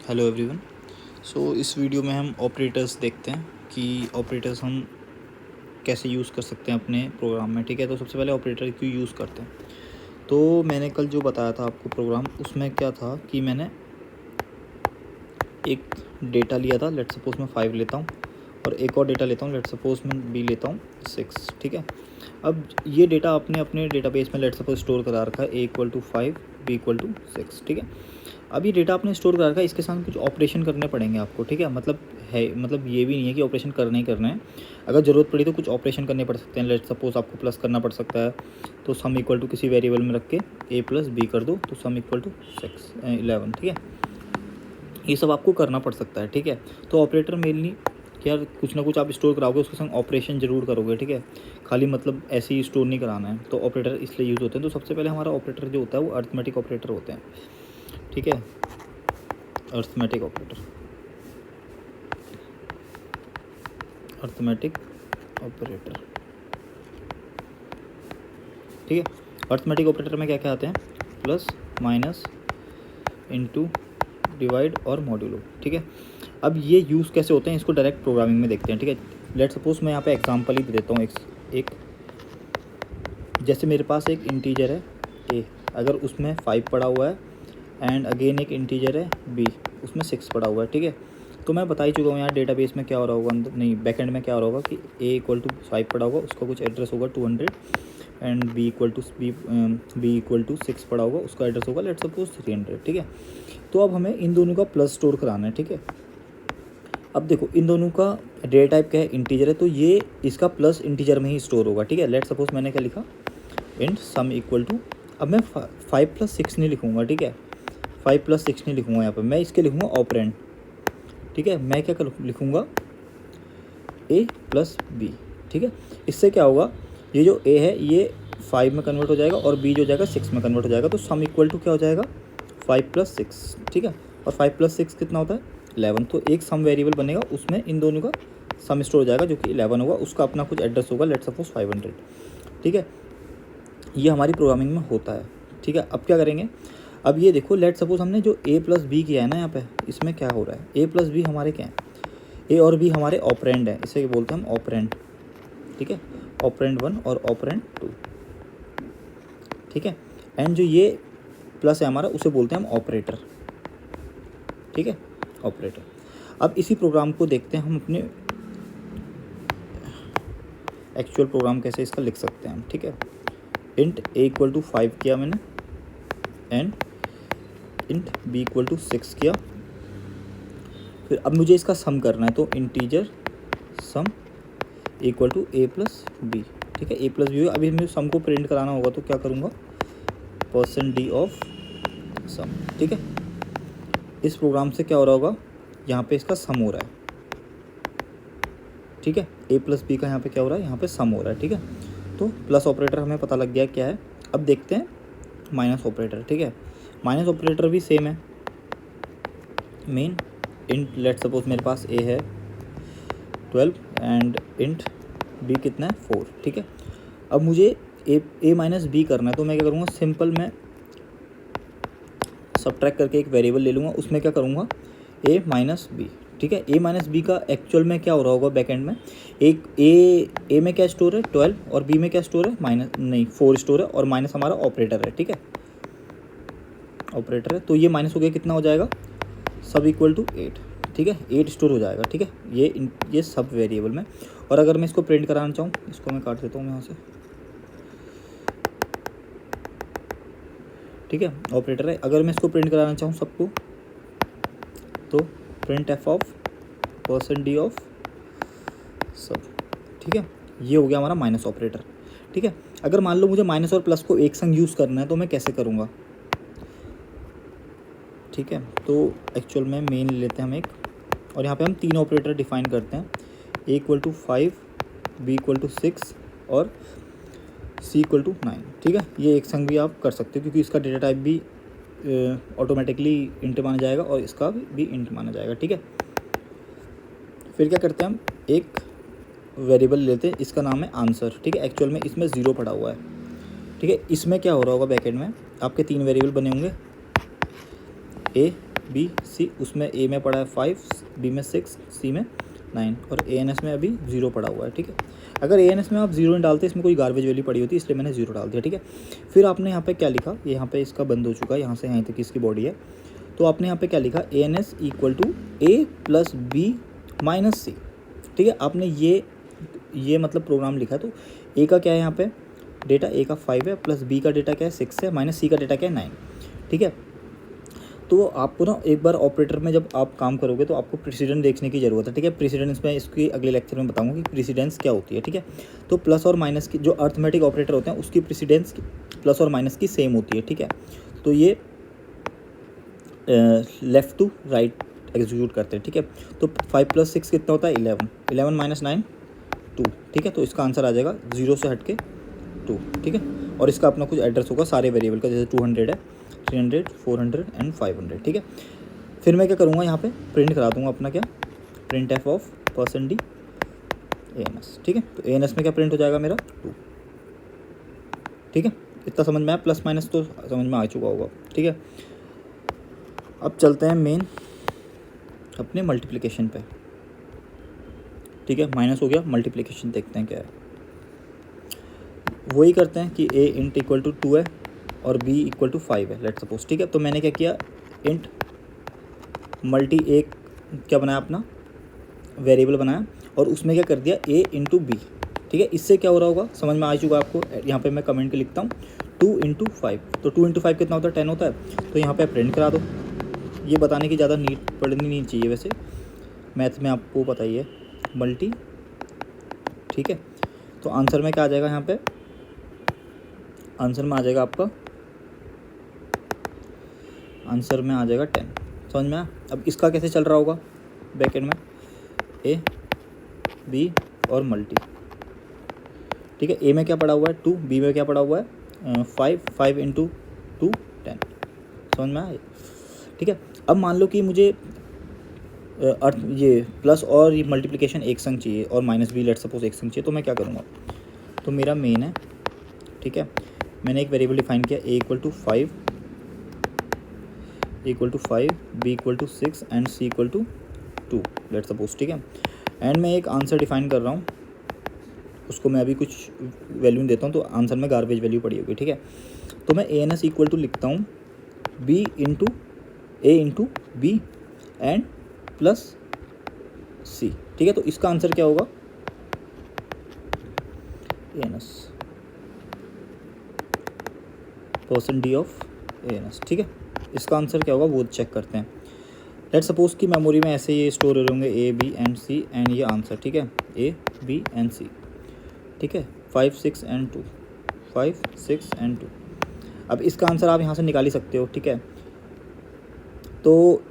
Hello everyone. इस video में हम ऑपरेटर्स देखते हैं कि ऑपरेटर्स हम कैसे यूज़ कर सकते हैं अपने प्रोग्राम में। ठीक है, तो सबसे पहले ऑपरेटर क्यों यूज़ करते हैं। तो मैंने कल जो बताया था आपको प्रोग्राम, उसमें क्या था कि मैंने एक डेटा लिया था। लेट सपोज मैं 5 लेता हूँ और एक और डेटा लेता हूँ, लेट सपोज मैं बी लेता हूँ 6। ठीक है, अब ये डेटा आपने अपने डेटाबेस में लेट सपोज स्टोर करा रखा है A=5 B=6। ठीक है, अब ये डेटा आपने स्टोर करा रखा है, इसके साथ कुछ ऑपरेशन करने पड़ेंगे आपको। ठीक है, मतलब ये भी नहीं है कि ऑपरेशन करना ही करना है। अगर ज़रूरत पड़ी तो कुछ ऑपरेशन करने पड़ सकते हैं। लेट सपोज आपको प्लस करना पड़ सकता है, तो सम इक्वल टू किसी वेरिएबल में रख के A+B कर दो तो सम इक्वल टू 11। ठीक है, ये सब आपको करना पड़ सकता है। ठीक है, तो ऑपरेटर मेनली यार कुछ ना कुछ आप स्टोर कराओगे, उसके संग ऑपरेशन ज़रूर करोगे। ठीक है, खाली मतलब ऐसे ही स्टोर नहीं कराना है। तो ऑपरेटर इसलिए यूज़ होते हैं। तो सबसे पहले हमारा ऑपरेटर जो होता है वो अर्थमेटिक ऑपरेटर होते हैं। ठीक है, अर्थमेटिक ऑपरेटर ठीक है, अर्थमेटिक ऑपरेटर में क्या क्या आते हैं, प्लस, माइनस, इनटू, डिवाइड और मॉड्यूलो। ठीक है, अब ये यूज़ कैसे होते हैं इसको डायरेक्ट प्रोग्रामिंग में देखते हैं। ठीक है, लेट सपोज मैं यहाँ पे एग्जांपल ही दे देता हूँ। एक जैसे मेरे पास एक इंटीजर है ए, अगर उसमें 5 पड़ा हुआ है, एंड अगेन एक इंटीजर है बी, उसमें 6 पड़ा हुआ है। ठीक है, तो मैं बता ही चुका हूँ यहाँ डेटाबेस में क्या हो रहा होगा, अंदर नहीं बैकएंड में क्या हो रहा होगा कि A=5 पड़ा होगा, उसका कुछ एड्रेस होगा 200, एंड B=6 पड़ा होगा, उसका एड्रेस होगा लेट्स सपोज 300। ठीक है, तो अब हमें इन दोनों का प्लस स्टोर कराना है। ठीक है, अब देखो इन दोनों का डेटा टाइप क्या है, इंटीजर है, तो ये इसका प्लस इंटीजर में ही स्टोर होगा। ठीक है, लेट सपोज मैंने क्या लिखा, इंट सम इक्वल टू, अब मैं 5+6 नहीं लिखूँगा। ठीक है, 5+6 नहीं लिखूँगा यहाँ पर, मैं इसके लिखूँगा ऑपरेंड। ठीक है, मैं क्या लिखूँगा, A+B। ठीक है, इससे क्या होगा, ये जो A है ये 5 में कन्वर्ट हो जाएगा और B जो जाएगा 6 में कन्वर्ट हो जाएगा। तो सम इक्वल टू क्या हो जाएगा, 5+6। ठीक है, और 5+6 कितना होता है, 11। तो एक सम वेरिएबल बनेगा, उसमें इन दोनों का सम स्टोर हो जाएगा जो कि 11 होगा, उसका अपना कुछ एड्रेस होगा लेट सपोज 500। ठीक है, ये हमारी प्रोग्रामिंग में होता है। ठीक है, अब क्या करेंगे, अब ये देखो लेट सपोज हमने जो A+B किया है ना, यहाँ पे इसमें क्या हो रहा है, A+B हमारे क्या है, A और B हमारे ऑपरेंड है, इसे बोलते हैं हम ऑपरेंड। ठीक है, ऑपरेंड 1 और ऑपरेंड 2। ठीक है, एंड जो ये प्लस है हमारा उसे बोलते हैं हम ऑपरेटर। ठीक है, ऑपरेटर। अब इसी प्रोग्राम को देखते हैं हम अपने एक्चुअल प्रोग्राम कैसे इसका लिख सकते हैं हम। ठीक है, इंट A=5 किया मैंने, एंड इंट B=6 किया। फिर अब मुझे इसका सम करना है, तो integer sum equal to A+B। ठीक है, A+B। अभी मुझे सम को प्रिंट कराना होगा तो क्या करूँगा, %d ऑफ सम। ठीक है, इस प्रोग्राम से क्या हो रहा होगा, यहाँ पे इसका सम हो रहा है। ठीक है, A+B का यहाँ पे क्या हो रहा है, यहाँ पे सम हो रहा है। ठीक है, तो प्लस ऑपरेटर हमें पता लग गया क्या है। अब देखते हैं माइनस ऑपरेटर। ठीक है, माइनस ऑपरेटर भी सेम है, मेन इंट लेट सपोज मेरे पास A है 12 एंड इंट B कितना है 4। ठीक है, अब मुझे A-B करना है, तो मैं क्या करूँगा, सिंपल मैं सबट्रैक्ट करके एक वेरिएबल ले लूँगा, उसमें क्या करूँगा A-B। ठीक है, A-B का एक्चुअल में क्या हो रहा होगा बैकएंड में, एक A में क्या स्टोर है 12 और B में क्या स्टोर है 4 स्टोर है, और माइनस हमारा ऑपरेटर है। ठीक है, ऑपरेटर है, तो ये माइनस हो गया, कितना हो जाएगा, सब इक्वल टू 8। ठीक है, 8 स्टोर हो जाएगा। ठीक है, ये सब वेरिएबल में। और अगर मैं इसको प्रिंट कराना चाहूँ, इसको मैं काट देता हूँ यहाँ से। ठीक है, ऑपरेटर है, अगर मैं इसको प्रिंट कराना चाहूँ सबको, तो print f of %d of सब। ठीक है, ये हो गया हमारा माइनस ऑपरेटर। ठीक है, अगर मान लो मुझे माइनस और प्लस को एक संग यूज़ करना है तो मैं कैसे करूँगा। ठीक है, तो एक्चुअल में मेन लेते हैं हम एक, और यहाँ पे हम 3 ऑपरेटर डिफाइन करते हैं, A=5, B=6 और C=9। ठीक है, ये एक संग भी आप कर सकते हो क्योंकि इसका डेटा टाइप भी ऑटोमेटिकली इंट माना जाएगा और इसका भी इंट माना जाएगा। ठीक है, फिर क्या करते हैं हम, एक वेरिएबल लेते हैं, इसका नाम है आंसर। ठीक है, एक्चुअल में इसमें 0 पड़ा हुआ है। ठीक है, इसमें क्या हो रहा होगा बैकएंड में, आपके 3 वेरिएबल बने होंगे A, बी सी, उसमें ए में पड़ा है 5, बी में 6, सी में 9 और ए एन एस में अभी 0 पड़ा हुआ है, ठीक है। अगर ए एन एस में आप 0 नहीं डालते, इसमें कोई गार्बेज वैल्यू पड़ी होती, इसलिए मैंने 0 डाल दिया, ठीक है। फिर आपने यहाँ पे क्या लिखा, ये यहाँ पे इसका बंद हो चुका है, यहाँ से यहाँ तक इसकी बॉडी है, तो आपने यहाँ पे क्या लिखा, A N S equal to A plus B minus C, ठीक है। आपने ये मतलब प्रोग्राम लिखा, तो ए का क्या है यहाँ पे डेटा, ए का 5 है, प्लस बी का डेटा क्या है 6 है, माइनस सी का डेटा क्या है 9, ठीक है। तो आपको ना एक बार ऑपरेटर में जब आप काम करोगे तो आपको प्रेसिडेंस देखने की ज़रूरत है, ठीक है। प्रेसिडेंस में इसकी अगले लेक्चर में बताऊंगा कि प्रेसिडेंस क्या होती है, ठीक है। तो प्लस और माइनस की जो अर्थमेटिक ऑपरेटर होते हैं उसकी प्रेसिडेंस प्लस और माइनस की सेम होती है, ठीक है। तो ये लेफ़्ट टू राइट एग्जीक्यूट करते हैं, ठीक है। तो 5 + 6 कितना होता है 11, 11 - 9 2, ठीक है। तो इसका आंसर आ जाएगा 0 से हट के 2, ठीक है। और इसका अपना कुछ एड्रेस होगा सारे वेरिएबल का, जैसे 200 है, 300, 400 एंड 500, ठीक है। फिर मैं क्या करूँगा, यहाँ पे प्रिंट करा दूँगा अपना क्या, print f of %d ANS, ठीक है। तो ANS में क्या प्रिंट हो जाएगा मेरा 2, ठीक है। इतना समझ में आया, प्लस माइनस तो समझ में आ चुका होगा, ठीक है। अब चलते हैं मेन अपने मल्टीप्लिकेशन पे, ठीक है। माइनस हो गया, मल्टीप्लिकेशन देखते हैं क्या है। वही करते हैं कि a इंट इक्वल टू 2 है और b इक्वल टू 5 है, लेट सपोज, ठीक है। तो मैंने क्या किया, इंट मल्टी एक क्या बनाया, अपना वेरिएबल बनाया और उसमें क्या कर दिया a इंटू बी, ठीक है। इससे क्या हो रहा होगा समझ में आ चुका आपको। यहाँ पे मैं कमेंट के लिखता हूँ 2 × 5, तो 2 × 5 कितना होता है 10 होता है। तो यहाँ पे प्रिंट करा दो, ये बताने की ज़्यादा नीड पड़नी नहीं चाहिए, वैसे मैथ में आपको पता ही है मल्टी, ठीक है। तो आंसर में क्या आ जाएगा, यहाँ पे आंसर में आ जाएगा आपका, आंसर में आ जाएगा 10, समझ में आया। अब इसका कैसे चल रहा होगा ब्रैकेट में ए बी और मल्टी, ठीक है। ए में क्या पड़ा हुआ है 2, बी में क्या पड़ा हुआ है 5, 5 × 2 10, समझ में आया, ठीक है। अब मान लो कि मुझे ये प्लस और ये मल्टीप्लिकेशन एक संग चाहिए और माइनस भी लेट सपोज एक संग चाहिए, तो मैं क्या करूँगा, तो मेरा मेन है, ठीक है। मैंने एक वेरिएबल डिफाइन किया a = 5, b = 6 and c = 2 let suppose, ठीक है। एंड मैं एक आंसर डिफाइन कर रहा हूँ, उसको मैं अभी कुछ वैल्यू देता हूँ, तो आंसर में गार्बेज वैल्यू पड़ी होगी, ठीक है। तो मैं ANS इक्वल टू लिखता हूँ b × a × b and plus c, ठीक है। तो इसका आंसर क्या होगा, ANS %d ऑफ ANS, ठीक है। इसका आंसर क्या होगा वो चेक करते हैं। लेट सपोज कि मेमोरी में ऐसे ये स्टोर हो होंगे A B and C and ये आंसर, ठीक है, A B एंड C, ठीक है, 5 6 एंड 2, 5 6 एंड 2। अब इसका आंसर आप यहाँ से निकाल ही सकते हो, ठीक है। तो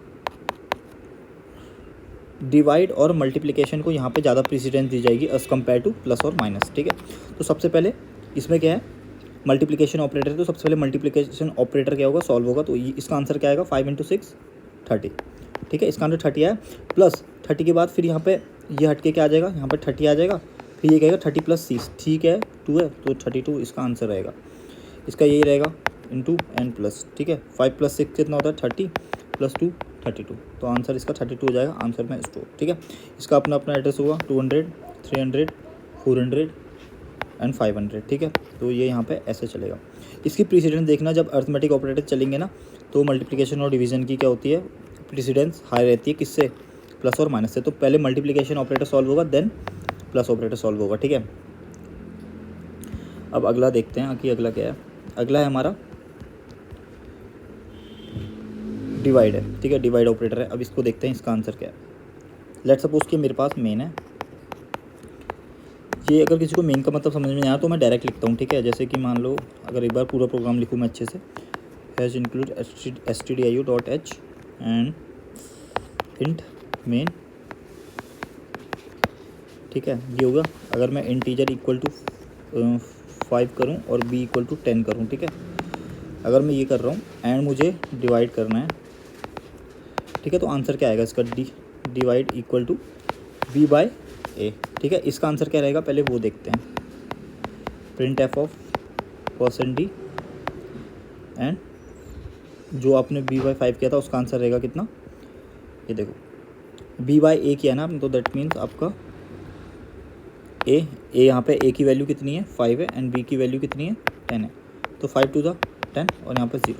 डिवाइड और मल्टीप्लिकेशन को यहाँ पे ज़्यादा प्रेसिडेंस दी जाएगी एज़ कम्पेयर टू प्लस और माइनस, ठीक है। तो सबसे पहले इसमें क्या है, मल्टीप्लिकेशन ऑपरेटर, तो सबसे पहले मल्टीप्लिकेशन ऑपरेटर क्या होगा, सॉल्व होगा। तो इसका आंसर क्या आएगा 5 × 6 30, ठीक है। इसका आंसर 30 है, प्लस 30 के बाद फिर यहाँ पे ये हट के क्या आ जाएगा, यहाँ पे 30 आ जाएगा, फिर ये कहेगा 30 + 6, ठीक है 2 है, तो 32 इसका आंसर रहेगा। इसका यही रहेगा इंटू एन प्लस, ठीक है। 5 + 6 कितना होता है 30 + 2 32, तो आंसर इसका 32 हो जाएगा आंसर में स्टोर, ठीक है। इसका अपना अपना एड्रेस होगा 200, 300, 400 एंड 500, ठीक है। तो ये यहाँ पे ऐसे चलेगा। इसकी प्रेसिडेंस देखना, जब अर्थमेटिक ऑपरेटर चलेंगे ना, तो मल्टीप्लिकेशन और डिवीजन की क्या होती है, प्रेसिडेंस हाई रहती है, किससे, प्लस और माइनस से। तो पहले मल्टीप्लिकेशन ऑपरेटर सॉल्व होगा, देन प्लस ऑपरेटर सॉल्व होगा, ठीक है। अब अगला देखते हैं कि अगला क्या है। अगला है हमारा डिवाइड है, ठीक है, डिवाइड ऑपरेटर है। अब इसको देखते हैं इसका आंसर क्या है। लेट सपोज कि मेरे पास मेन है, ये अगर किसी को मेन का मतलब समझ में नहीं आया तो मैं डायरेक्ट लिखता हूँ, ठीक है। जैसे कि मान लो अगर एक बार पूरा प्रोग्राम लिखूँ मैं अच्छे से, has include stdio.h and int main, ठीक है, ये होगा। अगर मैं इंटीजर इक्वल टू 5 करूँ और b = 10 करूँ, ठीक है। अगर मैं ये कर रहा हूँ एंड मुझे डिवाइड करना है, ठीक है, तो आंसर क्या आएगा इसका, डिवाइड इक्वल टू b/a, ठीक है। इसका आंसर क्या रहेगा पहले वो देखते हैं। Print f of %d and जो आपने b बाई 5 किया था उसका आंसर रहेगा कितना, ये देखो b बाई a किया ना आपने, तो दैट मीन्स आपका a यहाँ पे a की वैल्यू कितनी है 5 है एंड b की वैल्यू कितनी है 10 है, तो 5 टू द 10 और यहाँ पे 0।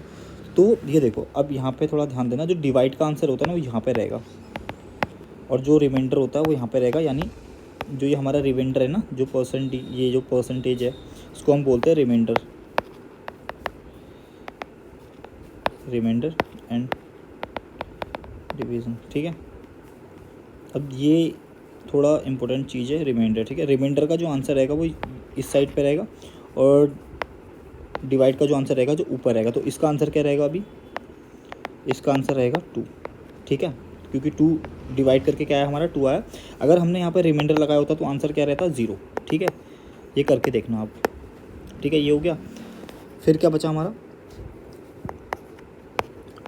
तो ये देखो अब यहाँ पे थोड़ा ध्यान देना, जो डिवाइड का आंसर होता है ना वो यहाँ पे रहेगा और जो रिमाइंडर होता है वो यहाँ पे रहेगा, यानी जो ये हमारा रिमाइंडर है ना, जो ये जो परसेंटेज है इसको हम बोलते हैं रिमाइंडर एंड डिवीज़न, ठीक है। अब ये थोड़ा इम्पोर्टेंट चीज़ है रिमाइंडर, ठीक है। रिमाइंडर का जो आंसर रहेगा वो इस साइड पे रहेगा और डिवाइड का जो आंसर रहेगा जो ऊपर रहेगा, तो इसका आंसर क्या रहेगा, अभी इसका आंसर रहेगा 2, ठीक है, क्योंकि 2 डिवाइड करके क्या है हमारा 2 आया। अगर हमने यहाँ पर रिमाइंडर लगाया होता तो आंसर क्या रहता 0, ठीक है। ये करके देखना आप, ठीक है। ये हो गया, फिर क्या बचा हमारा,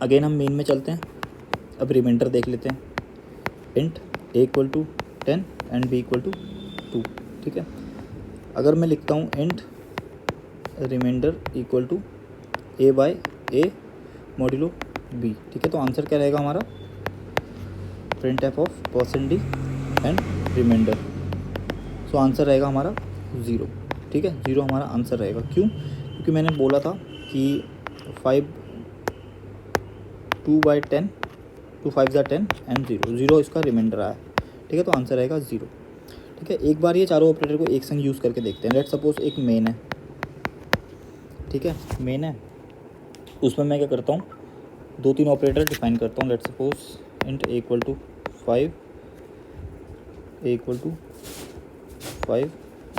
अगेन हम मेन में चलते हैं। अब रिमाइंडर देख लेते हैं, int a equal to 10 and b equal to 2, ठीक है। अगर मैं लिखता हूँ int reminder equal to a by a modulo b, ठीक है, तो आंसर क्या रहेगा हमारा, print f of %d and reminder. So answer रहेगा हमारा 0, ठीक है, 0 हमारा आंसर रहेगा। क्यों, क्योंकि मैंने बोला था कि 2 बाई 10 2 5 10 एंड 0 इसका रिमाइंडर आया, ठीक है, तो आंसर रहेगा 0, ठीक है। एक बार ये चारों ऑपरेटर को एक संग यूज़ करके देखते हैं। लेट सपोज एक मेन है, ठीक है, मेन है, उसमें मैं क्या करता हूँ, 2-3 ऑपरेटर डिफाइन करता हूँ। Let suppose int a equal to 5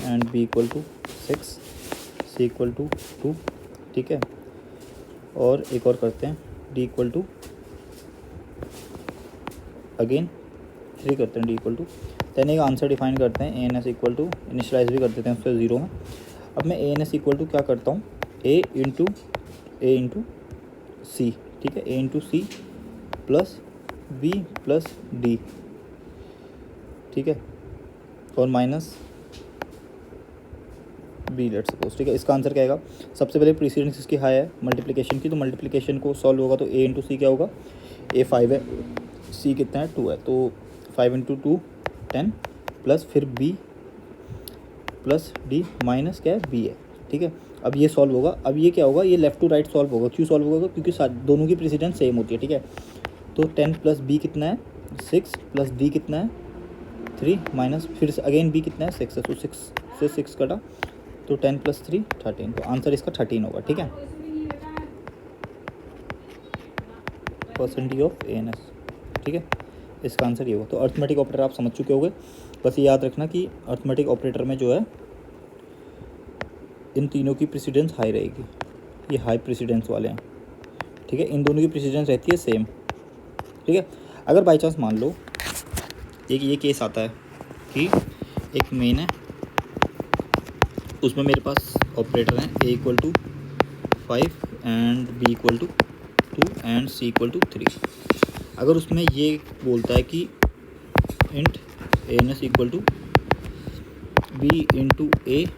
and b equal to 6, c equal to 2, ठीक है। और एक और करते हैं, d इक्वल टू अगेन 3 करते हैं, d इक्वल टू, देन एक आंसर डिफाइन करते हैं ans इक्वल टू, इनिशलाइज भी कर देते हैं उससे 0 में। अब मैं ans इक्वल टू क्या करता हूँ, a इंटू c, ठीक है, a into c plus b plus d, ठीक है, और माइनस b लेट सपोज, ठीक है। इसका आंसर क्या आएगा, सबसे पहले प्रीसीडेंस इसकी हाई है मल्टीप्लिकेशन की, तो मल्टीप्लिकेशन को सॉल्व होगा तो a इंटू सी क्या होगा, a 5 है, c कितना है 2 है, तो 5 इंटू 2 10 प्लस फिर b प्लस d माइनस क्या है b है, ठीक है। अब ये सॉल्व होगा, अब ये क्या होगा, ये लेफ्ट टू राइट सॉल्व होगा। क्यों सॉल्व होगा, क्योंकि दोनों की प्रेसिडेंस सेम होती है, ठीक है। तो 10 प्लस b कितना है 6 प्लस d कितना है 3 माइनस फिर से अगेन b कितना है 6 है, तो 6 से 6 कटा, तो 10 प्लस 3 13, तो आंसर इसका 13 होगा, ठीक है, % ऑफ ans, ठीक है, इसका आंसर ये होगा। तो अर्थमेटिक ऑपरेटर आप समझ चुके होंगे। बस ये याद रखना कि अर्थमेटिक ऑपरेटर में जो है इन तीनों की प्रेसिडेंस हाई रहेगी, ये हाई प्रेसिडेंस वाले हैं, ठीक है। इन दोनों की प्रेसिडेंस रहती है सेम, ठीक है। अगर बाई चांस मान लो एक ये केस आता है कि एक मेन है, उसमें मेरे पास ऑपरेटर हैं a equal to 5 and b equal to 2 and c equal to 3। अगर उसमें ये बोलता है कि int ans equal to b into a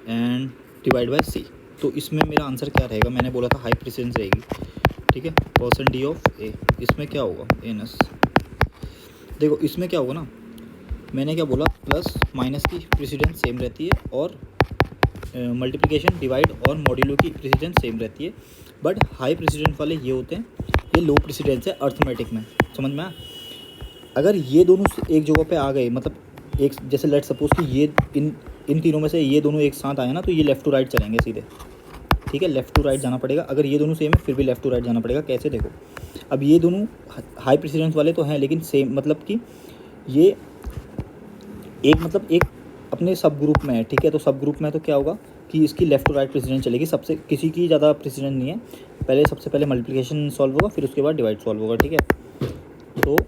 and divide by c, तो इसमें मेरा आंसर क्या रहेगा, मैंने बोला था हाई प्रेसिडेंस रहेगी, ठीक है, % ऑफ a। इसमें क्या होगा ans, देखो इसमें क्या होगा ना, मैंने क्या बोला, प्लस माइनस की प्रेसिडेंस सेम रहती है और मल्टीप्लिकेशन डिवाइड और मॉड्यूलो की प्रेसिडेंस सेम रहती है, बट हाई प्रेसिडेंस वाले ये होते हैं, ये लो प्रेसिडेंस है अर्थमेटिक में, समझ में आया। अगर ये दोनों एक जगह पे आ गए, मतलब एक जैसे लेट सपोज कि ये इन तीनों में से ये दोनों एक साथ आए ना, तो ये लेफ़्ट टू राइट चलेंगे सीधे, ठीक है, लेफ़्ट टू राइट जाना पड़ेगा। अगर ये दोनों सेम है फिर भी लेफ़्ट टू राइट जाना पड़ेगा। कैसे, देखो अब ये दोनों हाई प्रेसिडेंस वाले तो हैं लेकिन सेम, मतलब कि ये एक अपने सब ग्रुप में है, ठीक है, तो सब ग्रुप में तो क्या होगा कि इसकी लेफ़्ट टू राइट प्रेसिडेंस चलेगी, सबसे किसी की ज़्यादा प्रेसिडेंस नहीं है। सबसे पहले मल्टीप्लिकेशन सॉल्व होगा, फिर उसके बाद डिवाइड सॉल्व होगा, ठीक है। तो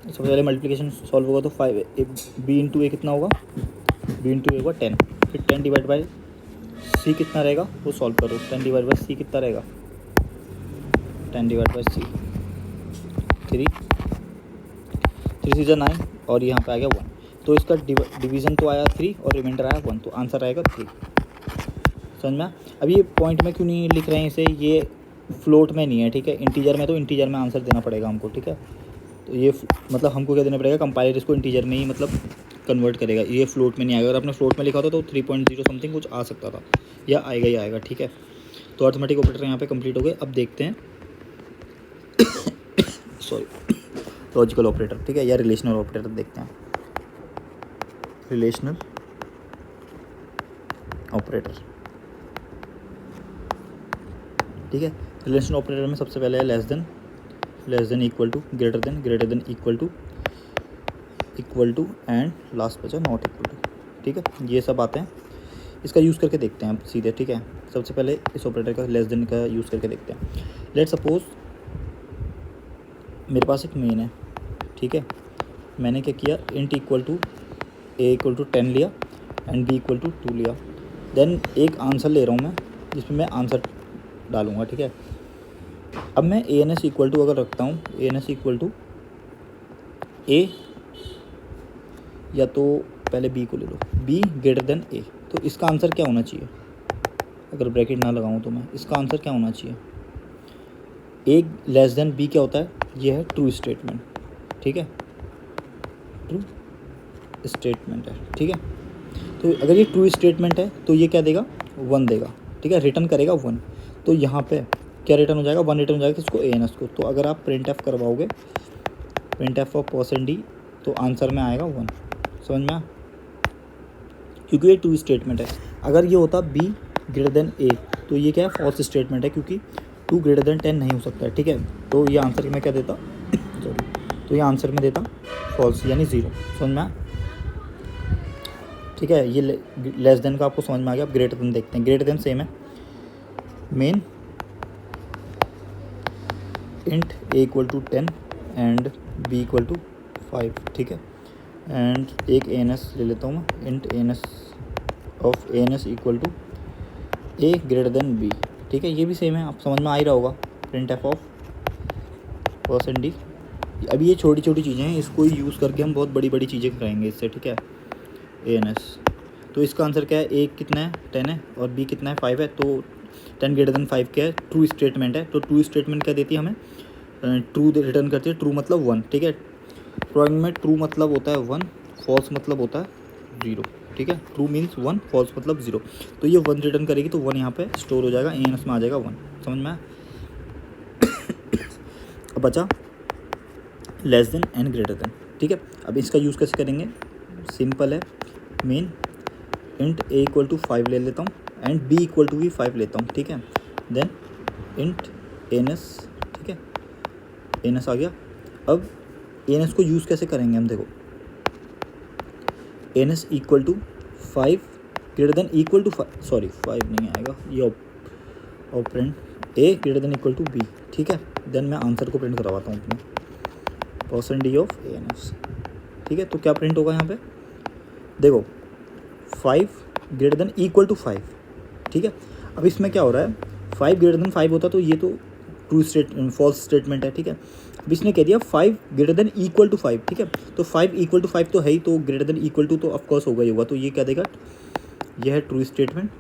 सबसे पहले मल्टीप्लिकेशन सॉल्व होगा तो 5 b इंटू a कितना होगा, b इंटू a होगा 10, फिर 10 डिवाइड बाई c कितना रहेगा वो सॉल्व करो, 10 डिवाइड बाई c कितना रहेगा, 10 डिवाइड बाई c 3 से 9 और यहाँ पे आ गया 1, तो इसका डिवीज़न तो आया 3 और रिमाइंडर आया 1, तो आंसर आएगा 3। समझ में। अब ये पॉइंट में क्यों नहीं लिख रहे हैं इसे, ये फ्लोट में नहीं है, ठीक है, इंटीजर में, तो इंटीजर में आंसर देना पड़ेगा हमको, ठीक है। तो ये मतलब हमको क्या देना पड़ेगा, कंपाइलर इसको इंटीजर में ही मतलब कन्वर्ट करेगा, ये फ्लोट में नहीं आएगा। अगर आपने फ्लोट में लिखा होता तो 3.0 समथिंग कुछ आ सकता था, या आएगा ही आएगा, ठीक है। तो अर्थमेटिक ऑपरेटर यहाँ पे कंप्लीट हो गए। अब देखते हैं सॉरी लॉजिकल ऑपरेटर, ठीक है, या रिलेशनल ऑपरेटर देखते हैं। रिलेशनल ऑपरेटर, ठीक है। रिलेशनल ऑपरेटर में सबसे पहले है less than equal to, greater than equal to and last बचा नॉट इक्वल टू, ठीक है। ये सब आते हैं, इसका यूज़ करके देखते हैं अब सीधे, ठीक है। सबसे पहले इस ऑपरेटर का लेस देन का यूज़ करके देखते हैं। लेट सपोज मेरे पास एक मेन है, ठीक है। मैंने क्या किया, int equal to a equal to 10 लिया एंड बी इक्वल टू 2 लिया। देन एक आंसर ले रहा हूँ मैं, जिसमें मैं आंसर डालूँगा, ठीक है। अब मैं A N S equal to अगर रखता हूँ, A N S equal to ए, या तो पहले बी को ले लो, बी ग्रेटर देन ए, तो इसका आंसर क्या होना चाहिए, अगर ब्रैकेट ना लगाऊँ तो मैं, इसका आंसर क्या होना चाहिए, ए लेस देन बी क्या होता है, ये है ट्रू स्टेटमेंट, ठीक है, ट्रू स्टेटमेंट है, ठीक है। तो अगर ये ट्रू स्टेटमेंट है तो ये क्या देगा, 1 देगा, ठीक है, रिटर्न करेगा 1। तो यहाँ पे क्या रिटर्न हो जाएगा, 1 रिटर्न हो जाएगा किसको, ए एन एस को। तो अगर आप प्रिंट एफ करवाओगे, प्रिंट एफ ऑफ %d, तो आंसर में आएगा 1, समझ में, क्योंकि ये ट्रू स्टेटमेंट है। अगर ये होता बी ग्रेटर देन ए, तो ये क्या है, फॉल्स स्टेटमेंट है, क्योंकि 2 ग्रेटर देन 10 नहीं हो सकता है, ठीक है। तो ये आंसर में क्या देता सॉरी, तो ये आंसर में देता फॉल्स, यानी 0, समझ में, ठीक है। ये लेस देन का आपको समझ में आ गया। अब ग्रेटर देन देखते हैं। ग्रेटर देन सेम है, main int a equal to 10 and b equal to 5, ठीक है। एंड एक ए एन एस ले लेता हूँ मैं, int A N s of a N S equal to a greater than b, ठीक है। ये भी सेम है, आप समझ में आ ही रहा होगा। Print f of %d। अभी ये छोटी छोटी चीज़ें हैं, इसको ही यूज़ करके हम बहुत बड़ी बड़ी चीज़ें कराएंगे इससे, ठीक है। ए एन एस, तो इसका आंसर क्या है, ए कितना है 10 है और बी कितना है 5 है, तो 10 ग्रेटर देन 5 क्या है, ट्रू स्टेटमेंट है। तो ट्रू स्टेटमेंट क्या देती है हमें, ट्रू रिटर्न करती है, ट्रू मतलब 1, ठीक है। प्रोग्रामिंग में ट्रू मतलब होता है 1, फॉल्स मतलब होता है 0, ठीक है। ट्रू मीन्स 1, फॉल्स मतलब 0। तो ये 1 रिटर्न करेगी, तो 1 यहाँ पे स्टोर हो जाएगा, ए एन एस में आ जाएगा 1, समझ में आया। अब बचा less than and greater than, ठीक है। अब इसका यूज़ कैसे करेंगे, सिंपल है, main int a equal to 5 ले लेता हूँ एंड बी इक्वल टू भी 5 लेता हूँ, ठीक है। देन इंट एन एस, ठीक है, एन एस आ गया। अब एन एस को यूज़ कैसे करेंगे हम, देखो, n S equal to 5 greater than equal to 5, sorry 5 नहीं आएगा, ये operand a greater than equal to b, ठीक है। देन मैं आंसर को प्रिंट करवाता हूँ अपने %d of a N s, ठीक है। तो क्या प्रिंट होगा यहाँ पे, देखो 5 ग्रेटर देन इक्वल टू 5, ठीक है। अब इसमें क्या हो रहा है, 5 ग्रेटर देन 5 होता तो ये तो ट्रू फॉल्स स्टेटमेंट है, ठीक है। अब इसने कह दिया 5 ग्रेटर देन इक्वल टू 5, ठीक है। तो 5 इक्वल टू 5 तो है ही, तो ग्रेटर देन इक्वल टू तो ऑफकोर्स होगा ही होगा। तो ये क्या देगा, यह है ट्रू स्टेटमेंट,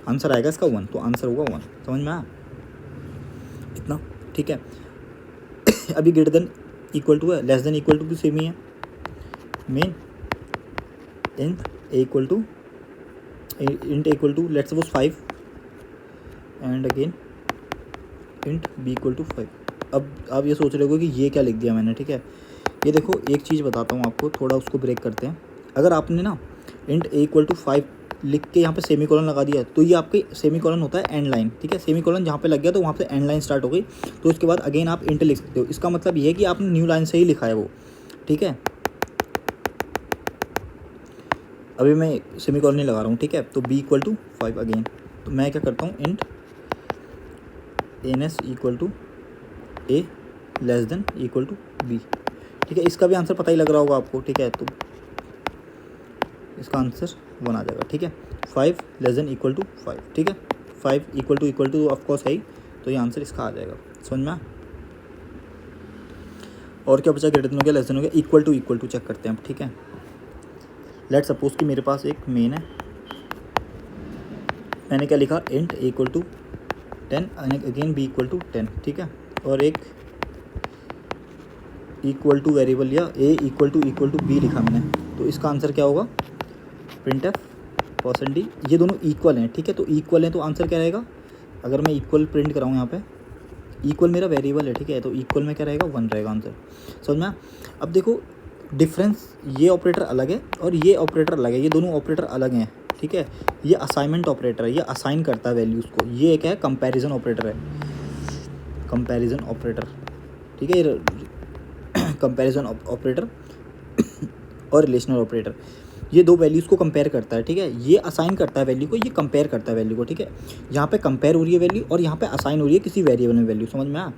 आंसर आएगा इसका 1, तो आंसर होगा 1, समझ में आया इतना, ठीक है। अभी ग्रेटर देन इक्वल टू है, लेस देन इक्वल टू भी सेम ही है, main int a equal to let's suppose 5 and again int b equal to 5। अब आप ये सोच रहे हो कि ये क्या लिख दिया मैंने, ठीक है। ये देखो, एक चीज़ बताता हूँ आपको, थोड़ा उसको ब्रेक करते हैं। अगर आपने ना इंट ए इक्वल टू 5 लिख के यहाँ पे सेमी कॉलन लगा दिया, तो ये आपके सेमी कॉलन होता है एंड लाइन, ठीक है। सेमी कॉलन जहाँ पे लग गया तो वहाँ पे एंड लाइन स्टार्ट हो गई, तो उसके बाद अगेन आप इंट लिख सकते हो। इसका मतलब ये है कि आपने न्यू लाइन से ही लिखा है वो, ठीक है। अभी मैं सेमी कॉलन नहीं लगा रहा हूँ, ठीक है। तो बी इक्वल टू 5 अगेन, तो मैं क्या करता हूँ, int n S equal to a less than equal to b, ठीक है। इसका भी आंसर पता ही लग रहा होगा आपको, ठीक है। तो इसका आंसर 1 आ जाएगा, ठीक है। 5 लेस देन इक्वल टू 5, ठीक है। 5 इक्वल टू ऑफकोर्स है ही, तो ये आंसर इसका आ जाएगा, समझ में। और क्या बचा, ग्रेटर देन हो गया, लेस देन हो गया, इक्वल टू चेक करते हैं अब, ठीक है। लेट सपोज कि मेरे पास एक मेन है, मैंने क्या लिखा, int a equal to 10 again b equal to 10, ठीक है। और एक इक्वल टू वेरिएबल या ए इक्वल टू बी लिखा मैंने, तो इसका आंसर क्या होगा, प्रिंट एफ %d। ये दोनों इक्वल हैं, ठीक है, तो इक्वल हैं तो आंसर क्या रहेगा, अगर मैं इक्वल प्रिंट कराऊँ यहाँ पे, इक्वल मेरा वेरिएबल है, ठीक है, तो इक्वल में क्या रहेगा, 1 रहेगा आंसर। समझ में? अब देखो डिफरेंस, ये ऑपरेटर अलग है और ये ऑपरेटर अलग है, ये दोनों ऑपरेटर अलग हैं, ठीक है। ये असाइनमेंट ऑपरेटर है, ये असाइन करता है वैल्यूज़ को। ये एक है कंपैरिजन ऑपरेटर है, कंपैरिजन ऑपरेटर, ठीक है, कंपैरिजन ऑपरेटर और रिलेशनल ऑपरेटर, ये दो वैल्यूज़ को कंपेयर करता है, ठीक है। ये असाइन करता है वैल्यू को, ये कंपेयर करता है वैल्यू को, ठीक है। यहाँ पे कंपेयर हो रही है वैल्यू और यहाँ पे असाइन हो रही है किसी वेरिएबल में वैल्यू। समझ में आया?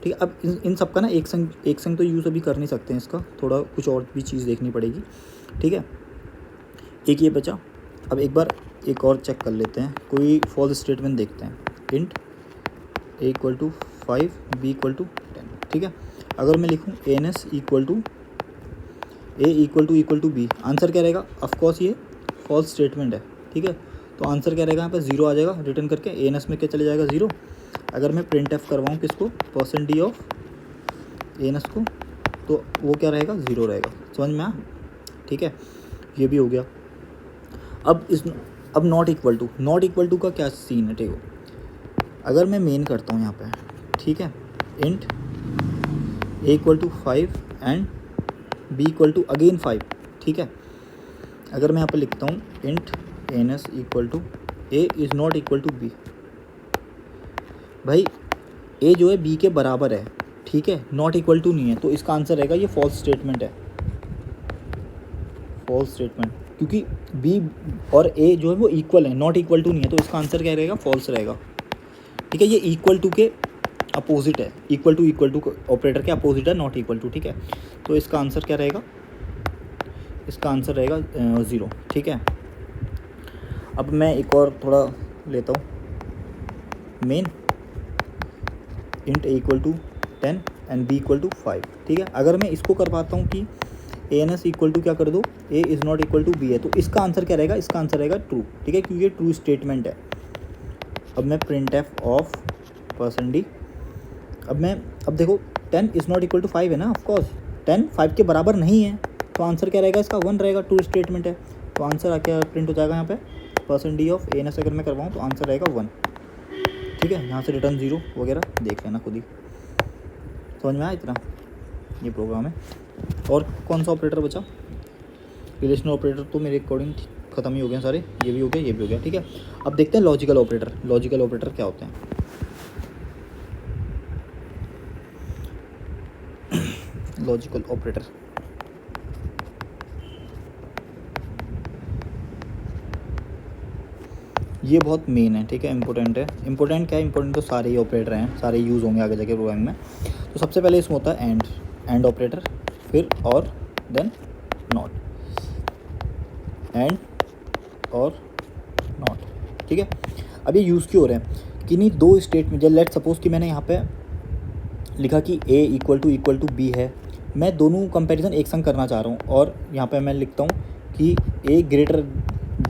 ठीक है। अब इन सब का ना एक संग तो यूज़ अभी कर नहीं सकते हैं, इसका थोड़ा कुछ और भी चीज़ देखनी पड़ेगी, ठीक है। एक ये बचा। अब एक बार एक और चेक कर लेते हैं, कोई फॉल्स स्टेटमेंट देखते हैं। Int a equal to 5 b equal to 10, ठीक है। अगर मैं लिखूँ ANS equal to b, answer क्या रहेगा, ऑफकोर्स ये फॉल्स स्टेटमेंट है, ठीक है। तो आंसर क्या रहेगा, यहाँ पे 0 आ जाएगा रिटर्न करके, ANS में क्या चले जाएगा 0। अगर मैं प्रिंट एफ करवाऊँ किसको, %d ऑफ ANS को, तो वो क्या रहेगा, 0 रहेगा। समझ में आया? ठीक है, ये भी हो गया। अब नॉट इक्वल टू का क्या सीन है, ठीक है। अगर मैं मेन करता हूँ यहाँ पे, ठीक है, int a equal to 5 and b equal to again 5, ठीक है। अगर मैं यहाँ पे लिखता हूँ int ANS equal to a is not equal to b, भाई ए जो है बी के बराबर है, ठीक है, नॉट इक्वल टू नहीं है, तो इसका आंसर रहेगा ये फॉल्स स्टेटमेंट है, फॉल्स स्टेटमेंट, क्योंकि बी और ए जो है वो इक्वल है, नॉट इक्वल टू नहीं है, तो इसका आंसर क्या रहेगा, फॉल्स रहेगा, ठीक है। ये इक्वल टू के अपोजिट है, इक्वल टू ऑपरेटर के अपोजिट है नॉट इक्वल टू, ठीक है। तो इसका आंसर क्या रहेगा, इसका आंसर रहेगा 0, ठीक है। अब मैं एक और थोड़ा लेता हूँ, main int a equal to 10 and b equal to 5, ठीक है। अगर मैं इसको कर पाता हूँ कि ANS इक्वल टू क्या कर दो, a is not equal to b है, तो इसका आंसर क्या रहेगा, इसका आंसर रहेगा ट्रू, ठीक है, क्योंकि ये ट्रू स्टेटमेंट है। अब मैं प्रिंट एफ ऑफ %d, अब देखो 10 इज़ नॉट इक्वल टू 5 है ना, ऑफकोर्स 10 5 के बराबर नहीं है, तो आंसर क्या रहेगा, इसका 1 रहेगा, ट्रू स्टेटमेंट है, तो आंसर आके प्रिंट हो जाएगा यहाँ पे %d ऑफ ANS अगर मैं करवाऊँ तो आंसर रहेगा 1, ठीक है। यहाँ से रिटर्न 0 वगैरह देख लेना खुद ही। समझ में आया इतना, ये प्रोग्राम है। और कौन सा ऑपरेटर बचा, रिलेशनल ऑपरेटर तो मेरे अकॉर्डिंग ख़त्म ही हो गए सारे, ये भी हो गया, ये भी हो गया, ठीक है। अब देखते हैं लॉजिकल ऑपरेटर। लॉजिकल ऑपरेटर क्या होते हैं, लॉजिकल ऑपरेटर ये बहुत मेन है, ठीक है, इंपॉर्टेंट है। इंपॉर्टेंट क्या है, इंपॉर्टेंट तो सारे ही ऑपरेटर हैं, सारे यूज़ होंगे आगे जाके प्रोग्रामिंग में। तो सबसे पहले इसमें होता है एंड ऑपरेटर, फिर और, देन नॉट, एंड और नॉट, ठीक है। अब ये यूज़ क्यों हो रहे हैं, किन्हीं दो स्टेट में, जब लेट सपोज कि मैंने यहाँ पे लिखा कि ए इक्वल टू बी है, मैं दोनों कंपैरिजन एक संग करना चाह रहा हूँ, और यहाँ पे मैं लिखता हूँ कि ए ग्रेटर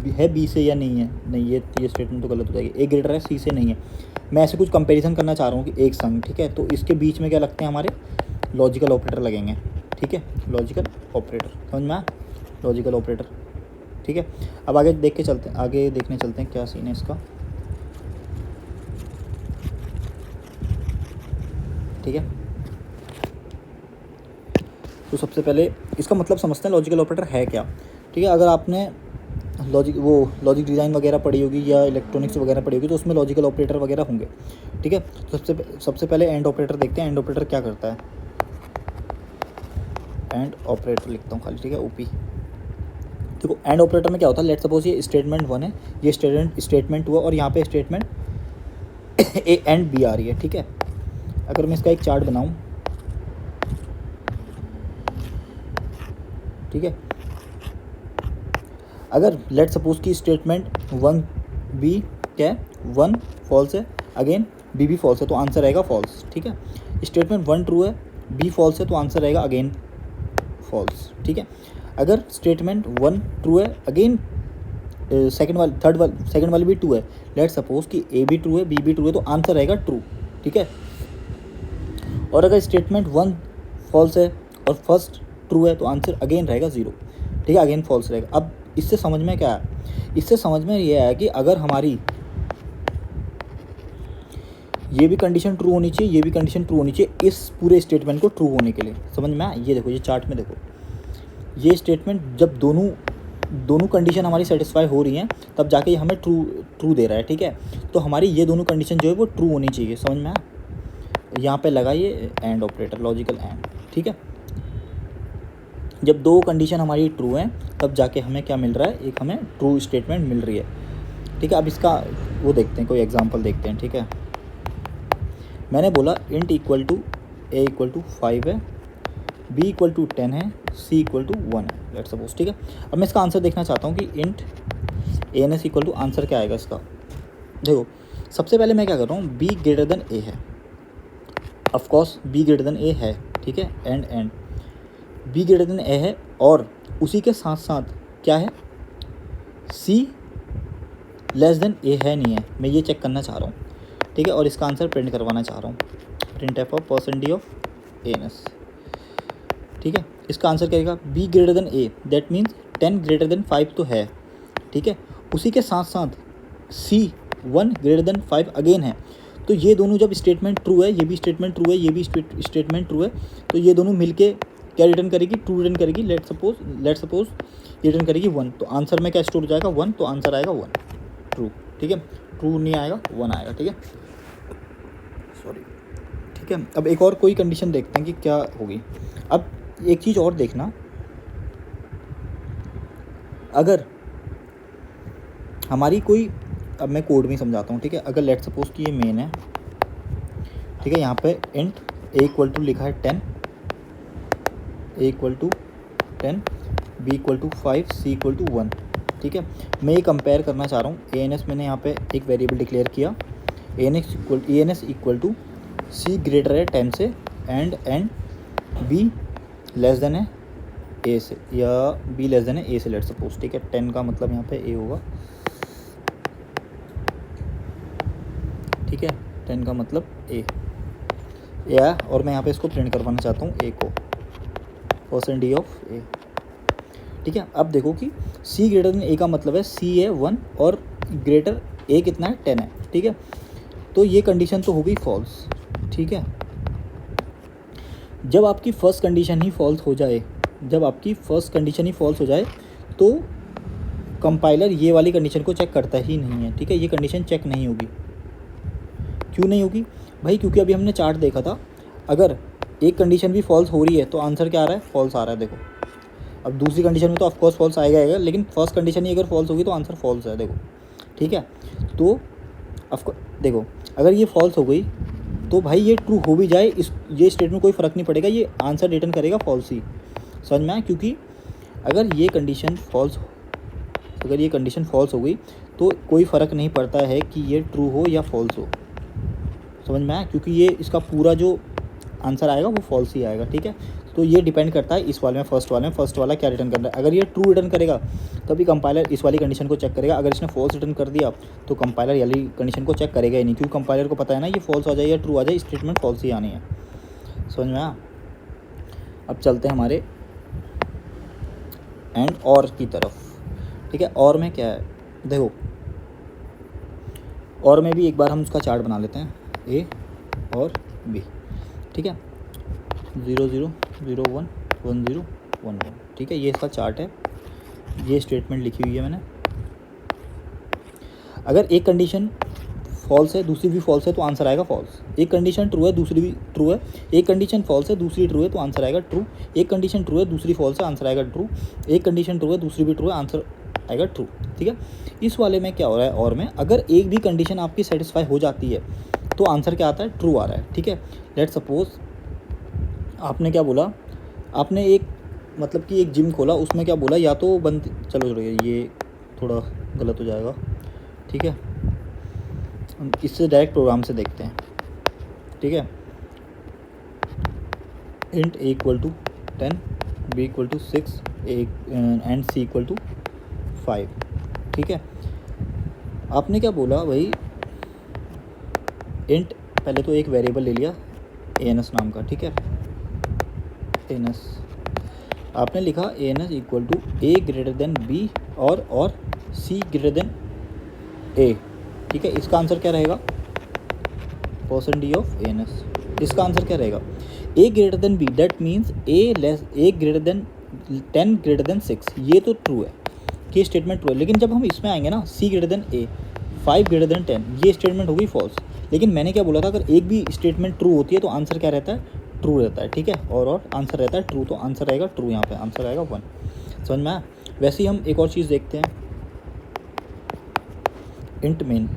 है बी से या नहीं है, नहीं ये स्टेटमेंट तो गलत हो जाएगी, ए ग्रेटर है सी से नहीं है, मैं ऐसे कुछ कंपैरिजन करना चाह रहा हूँ कि एक संग, ठीक है। तो इसके बीच में क्या लगते हैं, हमारे लॉजिकल ऑपरेटर लगेंगे, ठीक है, लॉजिकल ऑपरेटर। समझ में आया, लॉजिकल ऑपरेटर, ठीक है। अब आगे देखने चलते हैं क्या सीन है इसका, ठीक है। तो सबसे पहले इसका मतलब समझते हैं लॉजिकल ऑपरेटर है क्या, ठीक है। अगर आपने लॉजिक डिज़ाइन वगैरह पढ़ी होगी या इलेक्ट्रॉनिक्स वगैरह पढ़ी होगी, तो उसमें लॉजिकल ऑपरेटर वगैरह होंगे, ठीक है। तो सबसे पहले एंड ऑपरेटर देखते हैं। एंड ऑपरेटर क्या करता है, एंड ऑपरेटर लिखता हूँ खाली, ठीक है, ओपी। देखो एंड ऑपरेटर में क्या होता है, लेट सपोज ये स्टेटमेंट 1 है, ये स्टेटमेंट हुआ, और यहाँ पे स्टेटमेंट ए एंड बी आ रही है, ठीक है। अगर मैं इसका एक चार्ट बनाऊँ, ठीक है, अगर लेट सपोज की स्टेटमेंट 1 बी क्या है, 1 फॉल्स है, अगेन बी भी फॉल्स है, तो आंसर रहेगा फॉल्स, ठीक है। स्टेटमेंट 1 ट्रू है, बी फॉल्स है, तो आंसर रहेगा अगेन फॉल्स, ठीक है। अगर स्टेटमेंट 1 ट्रू है, अगेन सेकंड वाली भी ट्रू है, लेट सपोज कि ए भी ट्रू है बी भी ट्रू है, तो आंसर रहेगा ट्रू, ठीक है। और अगर स्टेटमेंट 1 फॉल्स है और फर्स्ट ट्रू है तो आंसर अगेन रहेगा 0, ठीक है, अगेन फॉल्स रहेगा। अब इससे समझ में क्या है, इससे समझ में ये है कि अगर हमारी ये भी कंडीशन ट्रू होनी चाहिए, ये भी कंडीशन ट्रू होनी चाहिए इस पूरे स्टेटमेंट को ट्रू होने के लिए, समझ में आया। ये देखो, ये चार्ट में देखो, ये स्टेटमेंट जब दोनों कंडीशन हमारी सेटिस्फाई हो रही हैं तब जाके ये हमें ट्रू दे रहा है, ठीक है। तो हमारी ये दोनों कंडीशन जो है वो ट्रू होनी चाहिए, समझ में आया। यहाँ पे लगाइए एंड ऑपरेटर, लॉजिकल एंड, ठीक है। जब दो कंडीशन हमारी ट्रू हैं तब जाके हमें क्या मिल रहा है, एक हमें ट्रू स्टेटमेंट मिल रही है, ठीक है। अब इसका वो देखते हैं, कोई एग्जांपल देखते हैं, ठीक है। मैंने बोला int equal to a equal to 5 है, बी इक्वल टू 10 है, सी इक्वल टू 1 है, लेट्स सपोज, ठीक है। अब मैं इसका आंसर देखना चाहता हूँ कि int A N S equal to answer क्या आएगा इसका। देखो, सबसे पहले मैं क्या कर रहा हूँ, बी ग्रेटर देन ए है, ऑफकोर्स बी ग्रेटर देन ए है, ठीक है। एंड बी ग्रेटर देन ए है और उसी के साथ साथ क्या है, सी लेस देन ए है नहीं है, मैं ये चेक करना चाह रहा हूँ, ठीक है। और इसका आंसर प्रिंट करवाना चाह रहा हूँ, print f of percent D of a N s, ठीक है। इसका आंसर क्या रहेगा, b greater than a, that means 10 greater than 5 तो है, ठीक है। उसी के साथ साथ सी 1 ग्रेटर देन 5 अगेन है, तो ये दोनों जब स्टेटमेंट ट्रू है, ये भी स्टेटमेंट ट्रू है, ये भी स्टेटमेंट ट्रू है, तो ये दोनों मिलके क्या रिटर्न करेगी, ट्रू रिटर्न करेगी। लेट सपोज रिटर्न करेगी 1, तो आंसर में क्या स्टोर हो जाएगा 1, तो आंसर आएगा 1 ट्रू, ठीक है। ट्रू नहीं आएगा, 1 आएगा, ठीक है, सॉरी, ठीक है। अब एक और कोई कंडीशन देखते हैं कि क्या होगी। अब एक चीज़ और देखना, अगर हमारी कोई, अब मैं कोड में समझाता हूँ, ठीक है। अगर लेट सपोज कि ये मेन है, ठीक है, यहाँ पे इंट ए इक्वल टू लिखा है 10, A equal to 10, B equal to 5, C equal to 1, ठीक है। मैं ये कंपेयर करना चाह रहा हूँ, ए एन एस मैंने यहाँ पे एक वेरिएबल डिक्लेयर किया, A N S equal to C greater है 10 से एंड बी लेस देन है ए से, या बी लेस देन है ए से, लेट सपोज, ठीक है। 10 का मतलब यहाँ पे ए होगा, ठीक है, 10 का मतलब ए या, और मैं यहाँ पे इसको प्रिंट करवाना चाहता हूँ ए को, परसेंट डी ऑफ ए, ठीक है। अब देखो कि सी ग्रेटर देन ए का मतलब है सी है 1 और ग्रेटर ए कितना है 10 है, ठीक है। तो ये कंडीशन तो हो गई फॉल्स, ठीक है। जब आपकी फर्स्ट कंडीशन ही फॉल्स हो जाए, तो कंपाइलर ये वाली कंडीशन को चेक करता ही नहीं है, ठीक है। ये कंडीशन चेक नहीं होगी, क्यों नहीं होगी भाई, क्योंकि अभी हमने चार्ट देखा था, अगर एक कंडीशन भी फॉल्स हो रही है तो आंसर क्या आ रहा है, फॉल्स आ रहा है, देखो। अब दूसरी कंडीशन में तो ऑफकोर्स फॉल्स आएगा, लेकिन फर्स्ट कंडीशन ही अगर फॉल्स होगी तो आंसर फॉल्स है, देखो, ठीक है। तो देखो, अगर ये फॉल्स हो गई तो भाई ये ट्रू हो भी जाए, ये स्टेटमेंट कोई फ़र्क नहीं पड़ेगा, ये आंसर रिटर्न करेगा फॉल्स ही, समझ में आया। क्योंकि अगर ये कंडीशन फॉल्स हो गई तो कोई फ़र्क नहीं पड़ता है कि ये ट्रू हो या फॉल्स हो, समझ में आया, क्योंकि ये इसका पूरा जो आंसर आएगा वो फॉल्स ही आएगा, ठीक है। तो ये डिपेंड करता है इस वाले में, फर्स्ट वाला क्या रिटर्न कर रहा है। अगर ये ट्रू रिटर्न करेगा तभी कंपाइलर इस वाली कंडीशन को चेक करेगा, अगर इसने फॉल्स रिटर्न कर दिया तो कंपाइलर ये वाली कंडीशन को चेक करेगा ही नहीं, क्योंकि कंपाइलर को पता है ना ये फॉल्स आ जाए या ट्रू आ जाए, स्टेटमेंट फॉल्स ही आनी है, समझ में आया। अब चलते हैं हमारे एंड और की तरफ, ठीक है। और में क्या है, देखो, और में भी एक बार हम उसका चार्ट बना लेते हैं, ए और बी, ठीक है, 0 0 0 1 1 0 1 1, ठीक है। ये इसका चार्ट है, ये स्टेटमेंट लिखी हुई है मैंने। अगर एक कंडीशन फॉल्स है दूसरी भी फॉल्स है तो आंसर आएगा फॉल्स, एक कंडीशन ट्रू है दूसरी भी ट्रू है, एक कंडीशन फॉल्स है दूसरी ट्रू है तो आंसर आएगा ट्रू, एक कंडीशन ट्रू है दूसरी फॉल्स है आंसर आएगा ट्रू, एक कंडीशन ट्रू है दूसरी भी ट्रू है आंसर आएगा ट्रू, ठीक है। इस वाले में क्या हो रहा है, और में अगर एक भी कंडीशन आपकी सेटिस्फाई हो जाती है तो आंसर क्या आता है, ट्रू आ रहा है, ठीक है। लेट सपोज आपने क्या बोला, आपने एक मतलब कि एक जिम खोला, उसमें क्या बोला, या तो बंद, चलो ये थोड़ा गलत हो जाएगा, ठीक है, इससे डायरेक्ट प्रोग्राम से देखते हैं, ठीक है। Int a equal to 10, B equal to 6 and c equal to 5, ठीक है। आपने क्या बोला भाई, इंट, पहले तो एक वेरिएबल ले लिया एनएस नाम का, ठीक है, एनएस आपने लिखा ns equal to a greater than b और सी ग्रेटर देन ए, ठीक है। इसका आंसर क्या रहेगा, परसेंट डी ऑफ एनएस। इसका आंसर क्या रहेगा, A greater than B, that means A greater than 10 greater than 6, ये तो ट्रू है कि स्टेटमेंट ट्रू है। लेकिन जब हम इसमें आएंगे ना, सी ग्रेटर देन ए, 5 ग्रेटर देन 10, ये स्टेटमेंट होगी फॉल्स। लेकिन मैंने क्या बोला था, अगर एक भी स्टेटमेंट ट्रू होती है तो आंसर क्या रहता है, ट्रू रहता है, ठीक है, और आंसर रहता है ट्रू, तो आंसर रहेगा ट्रू, यहाँ पे आंसर आएगा 1। समझ में आया। वैसे ही हम एक और चीज़ देखते हैं, इंट मेन।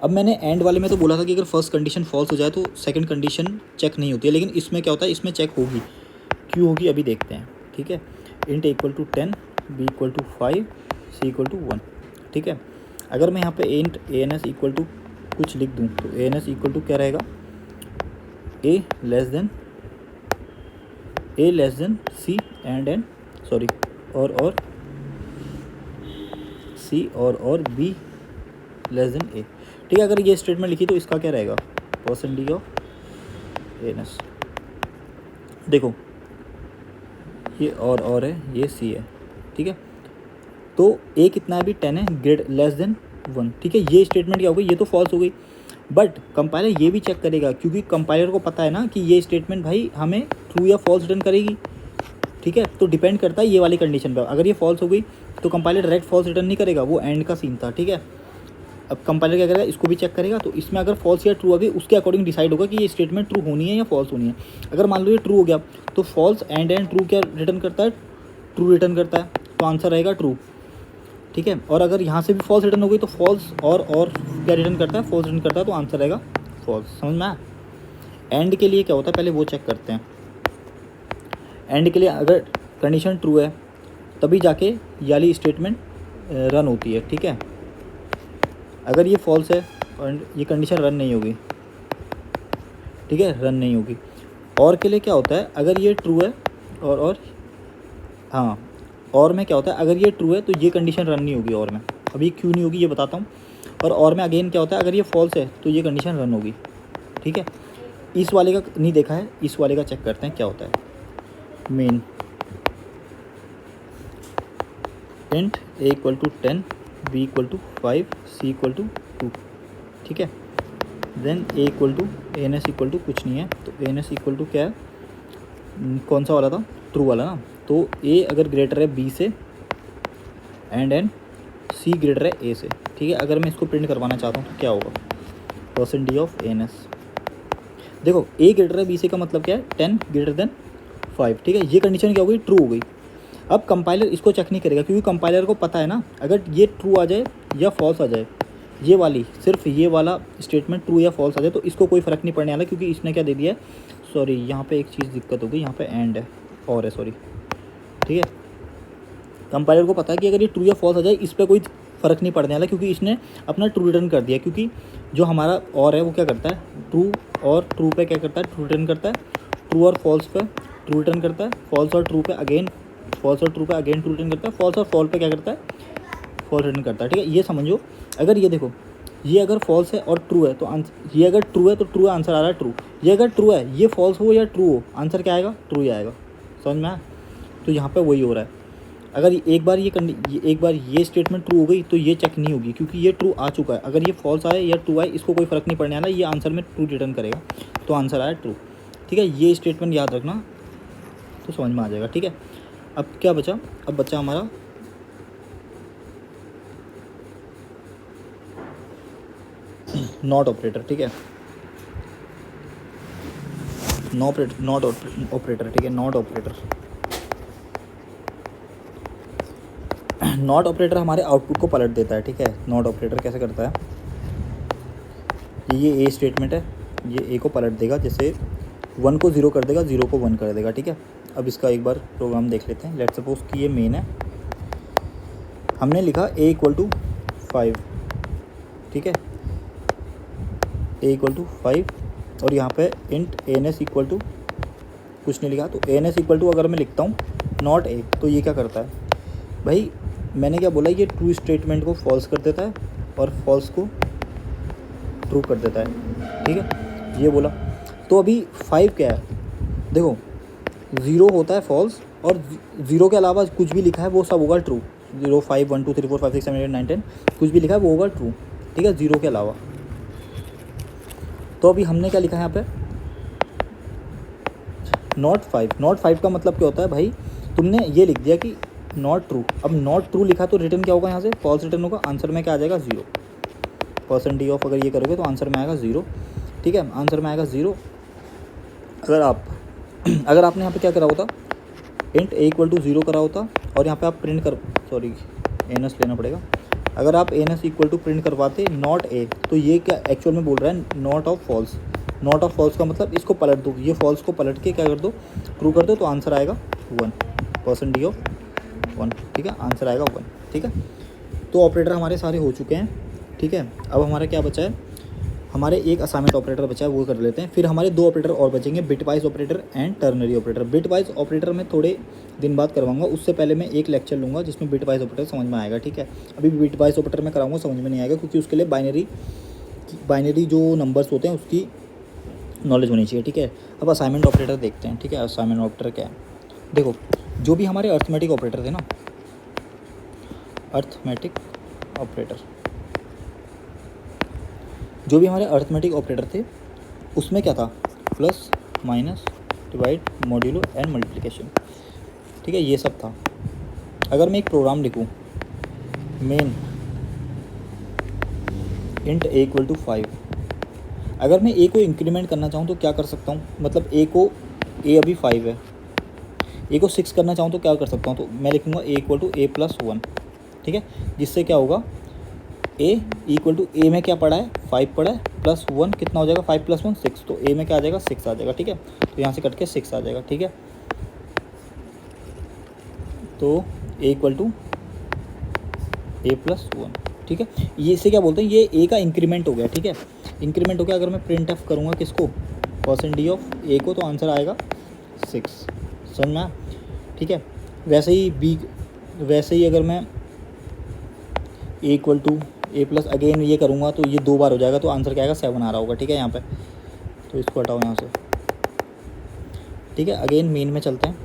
अब मैंने एंड वाले में तो बोला था कि अगर फर्स्ट कंडीशन फॉल्स हो जाए तो सेकंड कंडीशन चेक नहीं होती है, लेकिन इसमें क्या होता है, इसमें चेक होगी। क्यों होगी अभी देखते हैं, ठीक है। Int equal to 10, B equal to 5, C equal to 1, ठीक है। अगर मैं यहाँ पे int A N S equal to कुछ लिख दूँ तो A N S equal to क्या रहेगा, A less than C and sorry और सी और बी लेस देन ए, ठीक है। अगर ये स्टेटमेंट लिखी तो इसका क्या रहेगा, percent D of n s. देखो ये और है, ये सी है, ठीक है। तो ए कितना है अभी, 10 है, ग्रेड लेस देन 1, ठीक है। ये स्टेटमेंट क्या हो गई, ये तो फॉल्स हो गई। बट कंपाइलर ये भी चेक करेगा, क्योंकि कंपाइलर को पता है ना कि ये स्टेटमेंट भाई हमें ट्रू या फॉल्स रिटर्न करेगी, ठीक है। तो डिपेंड करता है ये वाली कंडीशन पर। अगर ये फॉल्स हो गई तो कंपाइलर डायरेक्ट फॉल्स रिटर्न नहीं करेगा, वो एंड का सीन था, ठीक है। अब कंपाइलर क्या करेगा, इसको भी चेक करेगा, तो इसमें अगर फॉल्स या ट्रू आ गई उसके अकॉर्डिंग डिसाइड होगा कि ये स्टेटमेंट ट्रू होनी है या फॉल्स होनी है। अगर मान लो ये ट्रू हो गया तो फॉल्स एंड ट्रू क्या रिटर्न करता है, ट्रू रिटर्न करता है, तो आंसर रहेगा ट्रू, ठीक है। और अगर यहाँ से भी फॉल्स रिटर्न हो गई तो फॉल्स और क्या रिटर्न करता है, फॉल्स रिटर्न करता है, तो आंसर रहेगा फॉल्स। समझ में आया। एंड के लिए क्या होता है, पहले वो चेक करते हैं। एंड के लिए अगर कंडीशन ट्रू है तभी जाके ये वाली स्टेटमेंट रन होती है, ठीक है। अगर ये फॉल्स है और ये कंडीशन रन नहीं होगी, ठीक है, रन नहीं होगी। और के लिए क्या होता है, अगर ये ट्रू है और हाँ, और में क्या होता है, अगर ये ट्रू है तो ये कंडीशन रन नहीं होगी, और में अभी क्यों नहीं होगी ये बताता हूँ। और में अगेन क्या होता है, अगर ये फॉल्स है तो ये कंडीशन रन होगी, ठीक है। इस वाले का नहीं देखा है, इस वाले का चेक करते हैं क्या होता है। Main int a equal to 10, B equal to 5, C equal to 2, ठीक है। Then a equal to n S equal to कुछ नहीं है, तो एन एस इक्वल टू क्या है, कौन सा वाला था, ट्रू वाला ना। तो ए अगर ग्रेटर है बी से एंड सी ग्रेटर है ए से, ठीक है। अगर मैं इसको प्रिंट करवाना चाहता हूँ तो क्या होगा, percent D of n s. देखो ए ग्रेटर है बी से का मतलब क्या है, 10 ग्रेटर देन 5, ठीक है। ये कंडीशन क्या हो गई, ट्रू हो गई। अब कंपाइलर इसको चेक नहीं करेगा, क्योंकि कंपाइलर को पता है ना, अगर ये ट्रू आ जाए या फॉल्स आ जाए, ये वाली सिर्फ ये वाला स्टेटमेंट ट्रू या फॉल्स आ जाए तो इसको कोई फ़र्क नहीं पड़ने वाला, क्योंकि इसने क्या दे दिया है, सॉरी यहाँ पे एक चीज़ दिक्कत हो गई, यहाँ पे एंड है और है, सॉरी, ठीक है। कंपाइलर को पता है कि अगर ये ट्रू या फॉल्स आ जाए इस पर कोई फ़र्क नहीं पड़ने वाला, क्योंकि इसने अपना ट्रू रिटर्न कर दिया। क्योंकि जो हमारा और है वो क्या करता है, ट्रू और ट्रू पे क्या करता है, ट्रू रिटर्न करता है, ट्रू और फॉल्स पे ट्रू रिटर्न करता है, फॉल्स और ट्रू पे अगेन फॉल्स और ट्रू पे अगेन ट्रू रिटर्न करता है, फॉल्स और फॉल्स पे क्या करता है, फॉल्स रिटर्न करता है, ठीक है। ये समझो, अगर ये देखो, ये अगर फॉल्स है और ट्रू है तो आंसर, ये अगर ट्रू है तो ट्रू आंसर आ रहा है ट्रू, ये अगर ट्रू है, ये फॉल्स हो या ट्रू हो, आंसर क्या आएगा, ट्रू ही आएगा। समझ में आया। तो यहाँ पे वही हो रहा है। अगर एक बार ये स्टेटमेंट ट्रू हो गई तो ये चेक नहीं होगी, क्योंकि ये ट्रू आ चुका है। अगर ये फॉल्स आए या ट्रू आए इसको कोई फ़र्क नहीं पड़ने वाला, ये आंसर में ट्रू रिटर्न करेगा, तो आंसर आया ट्रू, ठीक है। ये स्टेटमेंट याद रखना तो समझ में आ जाएगा, ठीक है। अब क्या बचा, अब बचा हमारा नॉट ऑपरेटर, ठीक है। नॉट ऑपरेटर, ठीक है। नॉट ऑपरेटर हमारे आउटपुट को पलट देता है, ठीक है। नॉट ऑपरेटर कैसे करता है, ये ए स्टेटमेंट है, ये ए को पलट देगा, जैसे 1 को 0 कर देगा, 0 को 1 कर देगा, ठीक है। अब इसका एक बार प्रोग्राम देख लेते हैं। लेट्स सपोज कि ये मेन है, हमने लिखा ए इक्वल टू 5, ठीक है, ए इक्वल टू 5, और यहाँ पे int n S equal to कुछ नहीं लिखा, तो एन एस इक्वल टू अगर मैं लिखता हूँ नॉट ए, तो ये क्या करता है भाई, मैंने क्या बोला, ये ट्रू स्टेटमेंट को फॉल्स कर देता है और फॉल्स को ट्रू कर देता है, ठीक है, ये बोला। तो अभी 5 क्या है, देखो 0 होता है फॉल्स, और 0 के अलावा कुछ भी लिखा है वो सब होगा ट्रू। 0 5 1 2 3 4 5 6 7 8 9 10 कुछ भी लिखा है वो होगा ट्रू, ठीक है, 0 के अलावा। तो अभी हमने क्या लिखा है यहाँ पे, नॉट 5। नॉट 5 का मतलब क्या होता है भाई, तुमने ये लिख दिया कि नॉट ट्रू। अब नॉट ट्रू लिखा तो रिटर्न क्या होगा, यहाँ से फॉल्स रिटर्न होगा। आंसर में क्या आ जाएगा, 0। % ऑफ अगर ये करोगे तो आंसर में आएगा 0, ठीक है, आंसर में आएगा 0। अगर आपने यहाँ पे क्या करा होता, इंट a = 0 करा होता, और यहाँ पे आप प्रिंट कर, सॉरी एनएस लेना पड़ेगा। अगर आप एनएस = प्रिंट करवाते नॉट a, तो ये क्या एक्चुअल में बोल रहा है, not of false. Not of false का मतलब इसको पलट दो, ये फॉल्स को पलट के क्या कर दो, ट्रू कर दो, तो आंसर आएगा 1, % ऑफ 1, ठीक है, आंसर आएगा 1, ठीक है। तो ऑपरेटर हमारे सारे हो चुके हैं, ठीक है। अब हमारा क्या बचा है, हमारे एक असाइनमेंट ऑपरेटर बचा है, वो कर लेते हैं। फिर हमारे 2 ऑपरेटर और बचेंगे, bitwise operator and ternary operator. Bitwise operator मैं थोड़े दिन बाद करवाऊंगा, उससे पहले मैं एक लेक्चर लूँगा जिसमें बिटवाइज ऑपरेटर समझ में आएगा, ठीक है। अभी बिटवाइज ऑपरेटर मैं कराऊंगा, समझ में नहीं आएगा, क्योंकि उसके लिए बाइनरी जो नंबर्स होते हैं उसकी नॉलेज होनी चाहिए, ठीक है। अब असाइनमेंट ऑपरेटर देखते हैं, ठीक है। असाइनमेंट ऑपरेटर क्या है, देखो जो भी हमारे अर्थमेटिक ऑपरेटर थे ना, अर्थमेटिक ऑपरेटर, जो भी हमारे अर्थमेटिक ऑपरेटर थे उसमें क्या था, plus minus divide modulo and multiplication, ठीक है, ये सब था। अगर मैं एक प्रोग्राम लिखूं, मेन इंट a = 5, अगर मैं a को इंक्रीमेंट करना चाहूँ तो क्या कर सकता हूँ, मतलब a अभी 5 है, a को 6 करना चाहूँ तो क्या कर सकता हूँ, तो मैं लिखूँगा a = a + 1, ठीक है, जिससे क्या होगा, a में क्या पड़ा है, 5 पड़ा है, प्लस 1 कितना हो जाएगा, 5 + 1 6, तो a में क्या आ जाएगा, 6 आ जाएगा, ठीक है। तो यहाँ से कट के 6 आ जाएगा, ठीक है। तो a = a + 1, ठीक है। ये इसे क्या बोलते हैं, ये a का इंक्रीमेंट हो गया, ठीक है, इंक्रीमेंट हो गया। अगर मैं प्रिंट एफ करूँगा किसको, % ऑफ a को, तो आंसर आएगा 6, समझ में, ठीक है। वैसे ही अगर मैं a = a+ अगेन ये करूँगा तो ये 2 बार हो जाएगा, तो आंसर क्या आएगा, 7 आ रहा होगा, ठीक है यहाँ पे। तो इसको हटाओ यहाँ से, ठीक है। अगेन मेन में चलते हैं,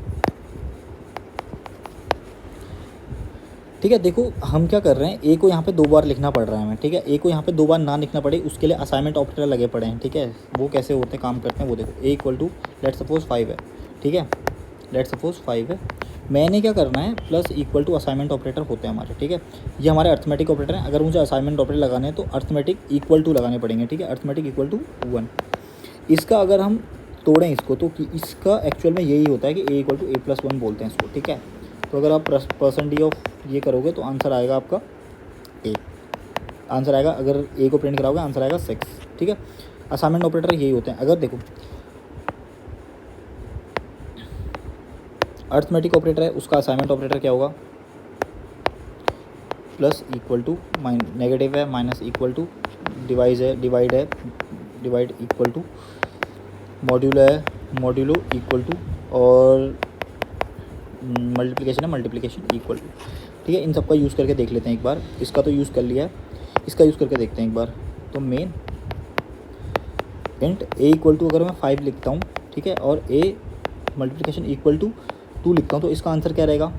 ठीक है। देखो हम क्या कर रहे हैं, a को यहाँ पे 2 बार लिखना पड़ रहा है हमें, ठीक है। a को यहाँ पे 2 बार ना लिखना पड़े उसके लिए असाइनमेंट ऑपरेटर लगे पड़े हैं, ठीक है। वो कैसे होते हैं, काम करते हैं वो देखो। a = लेट्स सपोज 5 है, ठीक है, लेट्स सपोज 5 है। मैंने क्या करना है, plus equal to assignment operator होते हैं हमारे, ठीक है। ये हमारे अर्थमेटिक ऑपरेटर हैं। अगर मुझे असाइनमेंट ऑपरेटर लगाने हैं तो अर्थमेटिक इक्वल टू लगाने पड़ेंगे, ठीक है, अर्थमेटिक = 1। इसका अगर हम तोड़ें इसको, तो कि इसका एक्चुअल में यही होता है कि a = a + 1 बोलते हैं इसको, ठीक है। तो अगर आप % ऑफ ये करोगे तो आंसर आएगा आपका a, आंसर आएगा, अगर a को प्रिंट कराओगे आंसर आएगा 6, ठीक है। असाइनमेंट ऑपरेटर यही होते हैं। अगर देखो अर्थमेटिक ऑपरेटर है, उसका असाइनमेंट ऑपरेटर क्या होगा, प्लस इक्वल टू नेगेटिव है, minus equal to divide equal to modulo equal to, और मल्टीप्लिकेशन इक्वल टू, ठीक है। इन सब का यूज़ करके देख लेते हैं एक बार। इसका तो यूज़ कर लिया है, इसका यूज़ करके देखते हैं एक बार। तो मेन इंट a = अगर मैं 5 लिखता हूँ, ठीक है, और a मल्टीप्लिकेशन इक्वल टू 2 लिखता हूँ, तो इसका आंसर क्या रहेगा,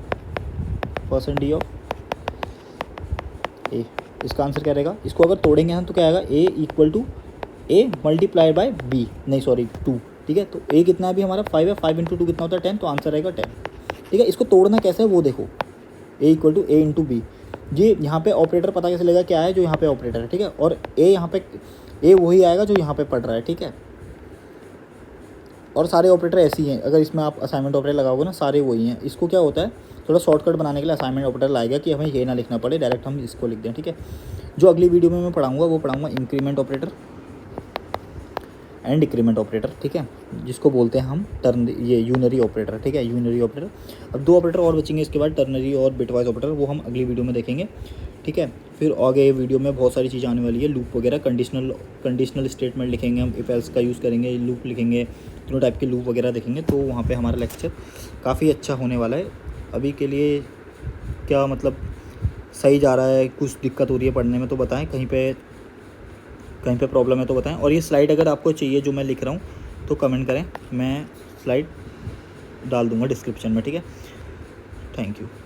% ऑफ a, इसका आंसर क्या रहेगा। इसको अगर तोड़ेंगे हम तो क्या आएगा, a = a multiply by b, नहीं सॉरी 2, ठीक है। तो a कितना अभी हमारा 5 है, 5 × 2 कितना होता है 10, तो आंसर रहेगा 10, ठीक है। इसको तोड़ना कैसे है वो देखो, a = a × b, ये यहाँ पे ऑपरेटर पता कैसे लगेगा, क्या है जो यहाँ पे ऑपरेटर है, ठीक है, और a यहाँ पे a वही आएगा जो यहाँ पे पढ़ रहा है, ठीक है। और सारे ऑपरेटर ऐसे ही हैं, अगर इसमें आप असाइनमेंट ऑपरेटर लगाओगे ना, सारे वही हैं। इसको क्या होता है, थोड़ा शॉर्टकट बनाने के लिए असाइनमेंट ऑपरेटर लाएगा कि हमें ये ना लिखना पड़े, डायरेक्ट हम इसको लिख दें, ठीक है। जो अगली वीडियो में मैं पढ़ाऊँगा वो पढ़ाऊँगा increment operator and decrement operator, ठीक है, जिसको बोलते हैं हम ये यूनरी ऑपरेटर, ठीक है, यूनरी ऑपरेटर। अब 2 ऑपरेटर और बचेंगे इसके बाद, टर्नरी और बिटवाइज ऑपरेटर, वो हम अगली वीडियो में देखेंगे, ठीक है। फिर आगे वीडियो में बहुत सारी चीज़ें आने वाली है, लूप वगैरह, कंडीशनल स्टेटमेंट लिखेंगे हम, इफ एल्स का यूज़ करेंगे, लूप लिखेंगे, तीनों टाइप के लूप वगैरह देखेंगे। तो वहाँ पे हमारा लेक्चर काफ़ी अच्छा होने वाला है। अभी के लिए क्या मतलब सही जा रहा है, कुछ दिक्कत हो रही है पढ़ने में तो बताएं, कहीं पे प्रॉब्लम है तो बताएं। और ये स्लाइड अगर आपको चाहिए जो मैं लिख रहा हूँ तो कमेंट करें, मैं स्लाइड डाल दूँगा डिस्क्रिप्शन में, ठीक है। Thank you.